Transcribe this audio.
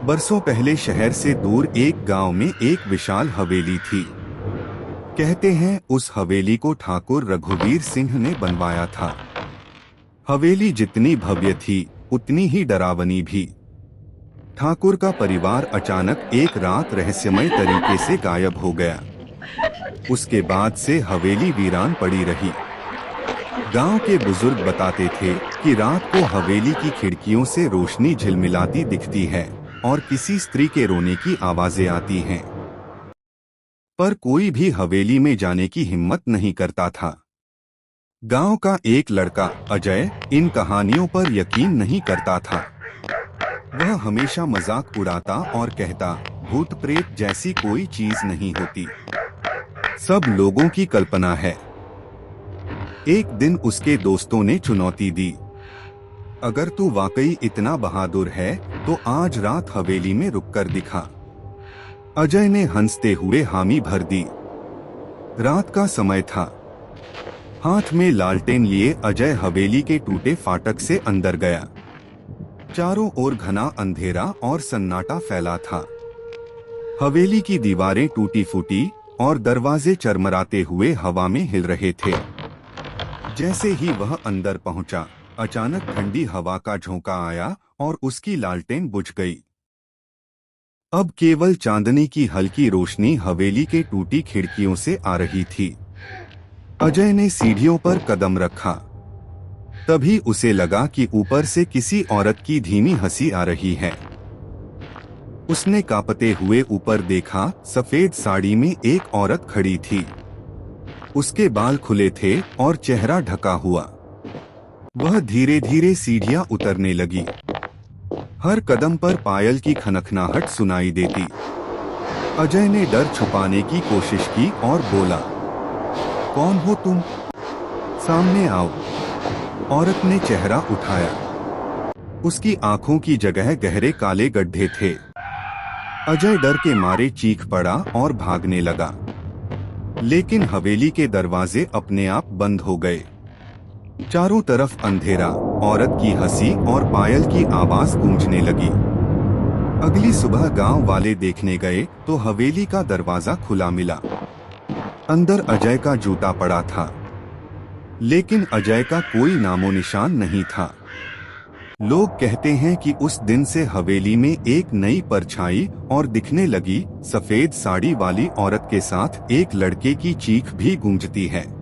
बरसों पहले शहर से दूर एक गांव में एक विशाल हवेली थी। कहते हैं उस हवेली को ठाकुर रघुवीर सिंह ने बनवाया था। हवेली जितनी भव्य थी उतनी ही डरावनी भी। ठाकुर का परिवार अचानक एक रात रहस्यमय तरीके से गायब हो गया। उसके बाद से हवेली वीरान पड़ी रही। गांव के बुजुर्ग बताते थे कि रात को हवेली की खिड़कियों से रोशनी झिलमिलाती दिखती है और किसी स्त्री के रोने की आवाजें आती हैं। पर कोई भी हवेली में जाने की हिम्मत नहीं करता था। गांव का एक लड़का अजय इन कहानियों पर यकीन नहीं करता था। वह हमेशा मजाक उड़ाता और कहता, भूत प्रेत जैसी कोई चीज नहीं होती, सब लोगों की कल्पना है। एक दिन उसके दोस्तों ने चुनौती दी, अगर तू वाकई इतना बहादुर है तो आज रात हवेली में रुककर दिखा। अजय ने हंसते हुए हामी भर दी। रात का समय था। हाथ में लालटेन लिए अजय हवेली के टूटे फाटक से अंदर गया। चारों ओर घना अंधेरा और सन्नाटा फैला था। हवेली की दीवारें टूटी फूटी और दरवाजे चरमराते हुए हवा में हिल रहे थे। जैसे ही वह अंदर पहुंचा, अचानक ठंडी हवा का झोंका आया और उसकी लालटेन बुझ गई। अब केवल चांदनी की हल्की रोशनी हवेली के टूटी खिड़कियों से आ रही थी। अजय ने सीढ़ियों पर कदम रखा। तभी उसे लगा कि ऊपर से किसी औरत की धीमी हंसी आ रही है। उसने कांपते हुए ऊपर देखा। सफेद साड़ी में एक औरत खड़ी थी। उसके बाल खुले थे और चेहरा ढका हुआ। वह धीरे धीरे सीढ़ियां उतरने लगी। हर कदम पर पायल की खनखनाहट सुनाई देती। अजय ने डर छुपाने की कोशिश की और बोला, कौन हो तुम? सामने आओ। औरत ने चेहरा उठाया। उसकी आंखों की जगह गहरे काले गड्ढे थे। अजय डर के मारे चीख पड़ा और भागने लगा। लेकिन हवेली के दरवाजे अपने आप बंद हो गए। चारों तरफ अंधेरा, औरत की हंसी और पायल की आवाज गूंजने लगी। अगली सुबह गांव वाले देखने गए तो हवेली का दरवाजा खुला मिला। अंदर अजय का जूता पड़ा था, लेकिन अजय का कोई नामो निशान नहीं था। लोग कहते हैं कि उस दिन से हवेली में एक नई परछाई और दिखने लगी। सफेद साड़ी वाली औरत के साथ एक लड़के की चीख भी गूंजती है।